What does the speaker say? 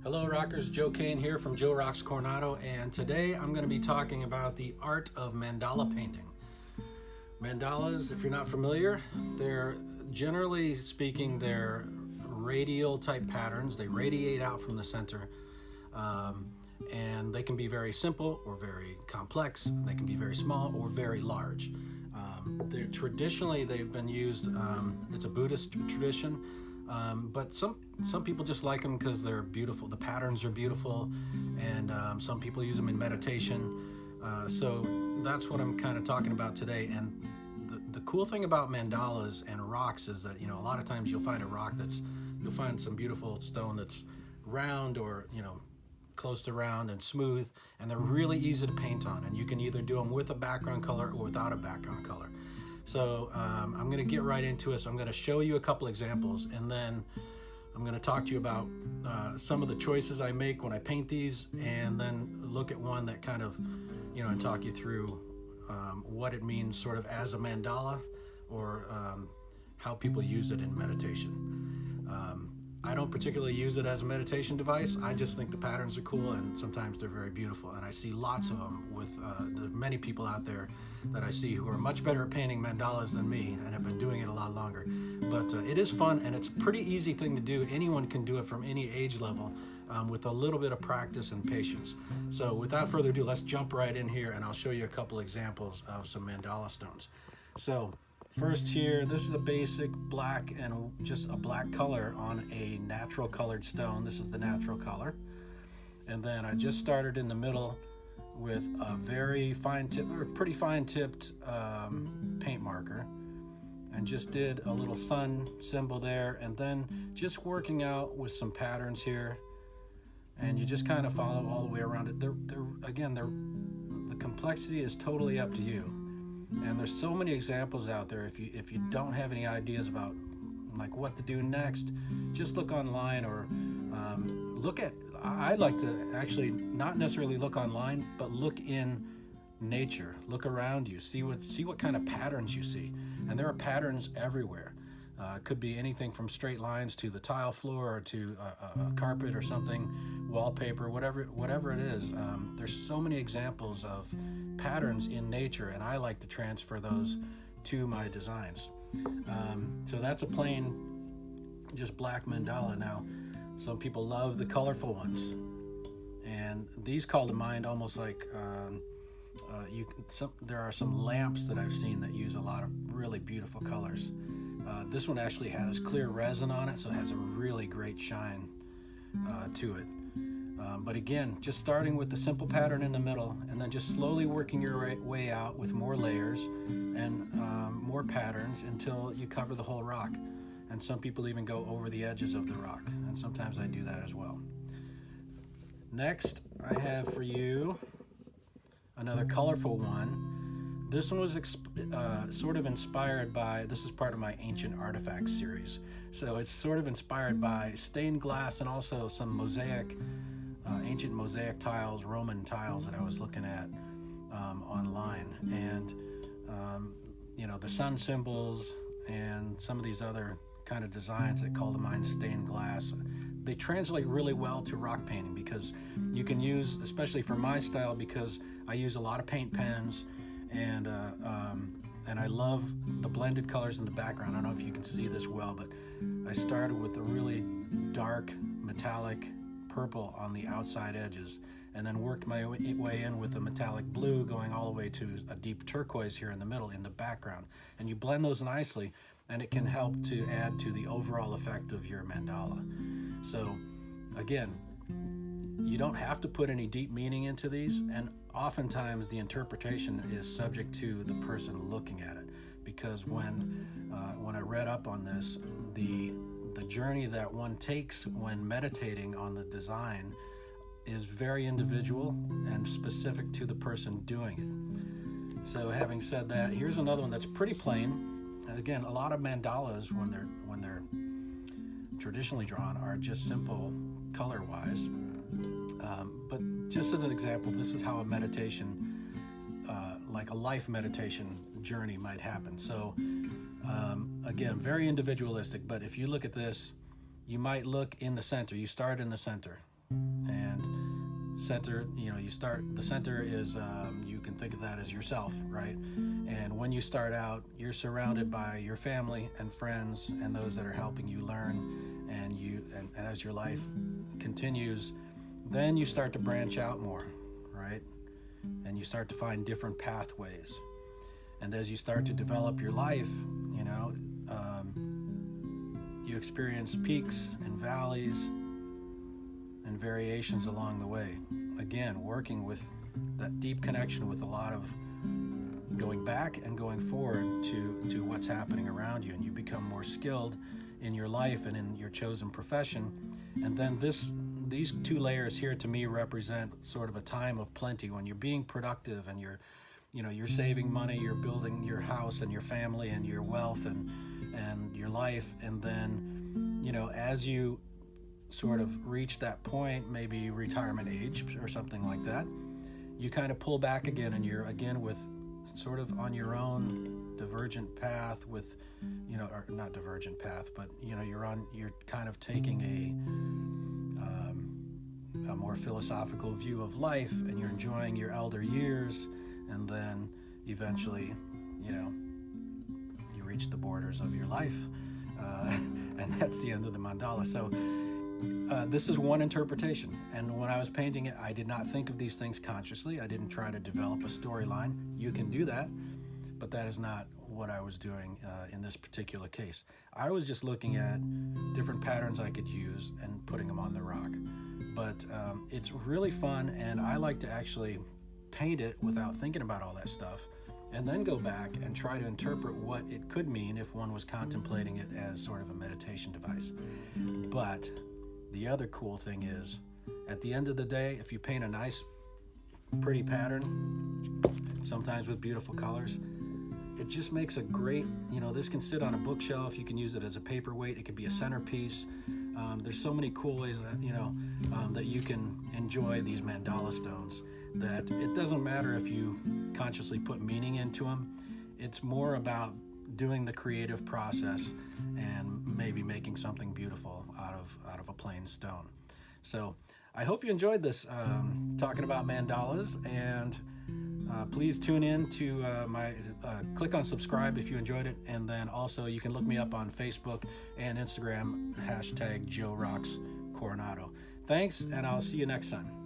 Hello rockers, Joe Kane here from Joe Rocks Coronado, and today I'm going to be talking about the art of mandala painting. Mandalas, if you're not familiar, they're generally speaking, they're radial type patterns. They radiate out from the center, and they can be very simple or very complex. They can be very small or very large. Traditionally they've been used, it's a Buddhist tradition, but some people just like them because they're beautiful. The patterns are beautiful, and some people use them in meditation. So that's what I'm kind of talking about today. And the cool thing about mandalas and rocks is that, a lot of times you'll find a rock you'll find some beautiful stone that's round or, close to round and smooth, and they're really easy to paint on. And you can either do them with a background color or without a background color. So I'm going to get right into it. So I'm going to show you a couple examples, and then I'm going to talk to you about some of the choices I make when I paint these, and then look at one that kind of, and talk you through what it means sort of as a mandala, or how people use it in meditation. I don't particularly use it as a meditation device. I just think the patterns are cool, and sometimes they're very beautiful. And I see lots of them with the many people out there that I see who are much better at painting mandalas than me and have been doing it a lot longer. But it is fun, and it's a pretty easy thing to do. Anyone can do it from any age level with a little bit of practice and patience. So without further ado, let's jump right in here, and I'll show you a couple examples of some mandala stones. So first here, this is a basic black and just a black color on a natural colored stone. This is the natural color. And then I just started in the middle with a very fine tip, or pretty fine tipped paint marker, and just did a little sun symbol there, and then just working out with some patterns here. And you just kind of follow all the way around it. The complexity is totally up to you. And there's so many examples out there. If you don't have any ideas about like what to do next, just look online, or I'd like to actually not necessarily look online, but look in nature. Look around you, see what kind of patterns you see. And there are patterns everywhere. It could be anything from straight lines to the tile floor, or to a carpet or something, wallpaper, whatever it is. There's so many examples of patterns in nature, and I like to transfer those to my designs. So that's a plain, just black mandala. Now, some people love the colorful ones, and these call to mind almost like there are some lamps that I've seen that use a lot of really beautiful colors. This one actually has clear resin on it, so it has a really great shine to it. But again, just starting with the simple pattern in the middle, and then just slowly working your way out with more layers and more patterns until you cover the whole rock. And some people even go over the edges of the rock, and sometimes I do that as well. Next, I have for you another colorful one. This one was sort of inspired by, this is part of my Ancient Artifacts series. So it's sort of inspired by stained glass and also some mosaic, ancient mosaic tiles, Roman tiles that I was looking at online. And, the sun symbols and some of these other kind of designs that call to mind stained glass, they translate really well to rock painting, because you can use, especially for my style, because I use a lot of paint pens, and I love the blended colors in the background. I don't know if you can see this well, but I started with a really dark metallic purple on the outside edges, and then worked my way in with the metallic blue, going all the way to a deep turquoise here in the middle in the background. And you blend those nicely, and it can help to add to the overall effect of your mandala. So again, you don't have to put any deep meaning into these, and oftentimes the interpretation is subject to the person looking at it, because when I read up on this, the journey that one takes when meditating on the design is very individual and specific to the person doing it. So having said that, here's another one that's pretty plain. And again, a lot of mandalas, when they're traditionally drawn, are just simple color-wise. But just as an example, this is how a meditation, like a life meditation journey might happen. So again, very individualistic, but if you look at this, you might look in the center. You start in the center, And center, the center is, you can think of that as yourself, right? And when you start out, you're surrounded by your family and friends and those that are helping you learn, and as your life continues, then you start to branch out more, right? And you start to find different pathways. And as you start to develop your life, you experience peaks and valleys and variations along the way. Again, working with that deep connection with a lot of going back and going forward to what's happening around you, and you become more skilled in your life and in your chosen profession. And then these two layers here to me represent sort of a time of plenty when you're being productive and you're saving money, you're building your house and your family and your wealth and your life. And then, as you sort of reach that point, maybe retirement age or something like that, you kind of pull back again, and you're again with sort of on your own divergent path with, or not divergent path, but you're kind of taking a more philosophical view of life, and you're enjoying your elder years, and then eventually, you reach the borders of your life, and that's the end of the mandala. So this is one interpretation, and when I was painting it, I did not think of these things consciously. I didn't try to develop a storyline. You can do that, but that is not what I was doing in this particular case. I was just looking at different patterns I could use and putting them on the rock. But it's really fun, and I like to actually paint it without thinking about all that stuff, and then go back and try to interpret what it could mean if one was contemplating it as sort of a meditation device. But the other cool thing is, at the end of the day, if you paint a nice, pretty pattern, sometimes with beautiful colors, it just makes a great, this can sit on a bookshelf. You can use it as a paperweight. It could be a centerpiece. There's so many cool ways that, that you can enjoy these mandala stones, that it doesn't matter if you consciously put meaning into them. It's more about doing the creative process and maybe making something beautiful out of a plain stone. So I hope you enjoyed this talking about mandalas, and please tune in to click on subscribe if you enjoyed it, and then also you can look me up on Facebook and Instagram, #JoeRocksCoronado. Thanks, and I'll see you next time.